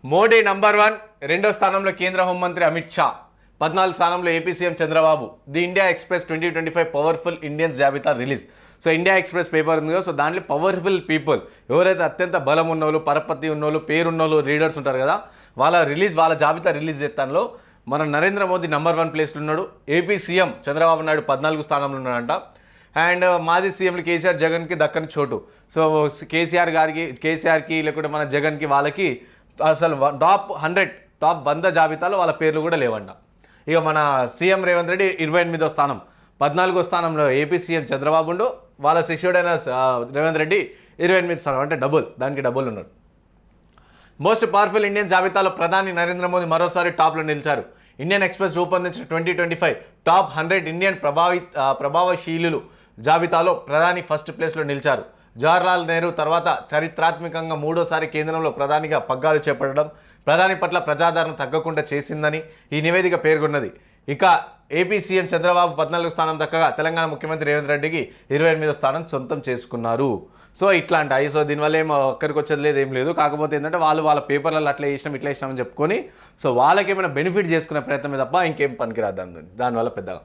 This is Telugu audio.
మోడీ నంబర్ 1, రెండో స్థానంలో కేంద్ర హోంమంత్రి అమిత్ షా, 14 స్థానంలో AP CM Chandrababu. The India express 2025 powerful Indians జాబితా release. So India express paper ఉంది కదా, సో దాంట్లో పవర్ఫుల్ పీపుల్ ఎవరైతే అత్యంత బలం ఉన్నోళ్ళు, పరపతి ఉన్నోళ్ళు, పేరున్నోళ్ళు, రీడర్స్ ఉంటారు కదా, వాళ్ళ జాబితా రిలీజ్ చేస్తానులో మన నరేంద్ర మోదీ నంబర్ 1 ప్లేస్లో ఉన్నాడు. ఏపీ సీఎం చంద్రబాబు నాయుడు 14 స్థానంలో ఉన్నాడంట. అండ్ మాజీ సీఎంలు కేసీఆర్, జగన్కి దక్కని చోటు. సో కేసీఆర్కి లేకుంటే మన జగన్కి వాళ్ళకి అసలు టాప్ 100 జాబితాలో వాళ్ళ పేర్లు కూడా లేవంట. ఇక మన సీఎం రేవంత్ రెడ్డి 28వ స్థానం, 14వ స్థానంలో ఏపీ సీఎం చంద్రబాబు ఉండు, వాళ్ళ శిష్యుడైన రేవంత్ రెడ్డి 28వ స్థానం, అంటే దానికి డబుల్ ఉన్నాడు. మోస్ట్ పవర్ఫుల్ ఇండియన్ జాబితాలో ప్రధాని నరేంద్ర మోదీ మరోసారి టాప్లో నిలిచారు. ఇండియన్ ఎక్స్ప్రెస్ రూపొందించిన 2025 టాప్ 100 ఇండియన్ ప్రభావశీలులు జాబితాలో ప్రధాని ఫస్ట్ ప్లేస్లో నిలిచారు. జవహర్లాల్ నెహ్రూ తర్వాత చరిత్రాత్మకంగా మూడోసారి కేంద్రంలో ప్రధానిగా పగ్గాలు చేపట్టడం ప్రధాని పట్ల ప్రజాదరణ తగ్గకుండా చేసిందని ఈ నివేదిక పేర్కొన్నది. ఇక ఏపీ సీఎం చంద్రబాబు 14వ స్థానం దక్కగా తెలంగాణ ముఖ్యమంత్రి రేవంత్ రెడ్డికి 28వ స్థానం సొంతం చేసుకున్నారు. సో ఇట్లాంటి సో దీనివల్ల ఏమో ఒక్కరికి వచ్చేది లేదు, ఏం లేదు. కాకపోతే ఏంటంటే వాళ్ళ పేపర్లలో అట్లా చేసినాం ఇట్లా చేసినామని చెప్పుకొని సో వాళ్ళకి ఏమైనా బెనిఫిట్ చేసుకునే ప్రయత్నమే తప్ప ఇంకేం పనికిరాదు దానివల్ల పెద్దగా.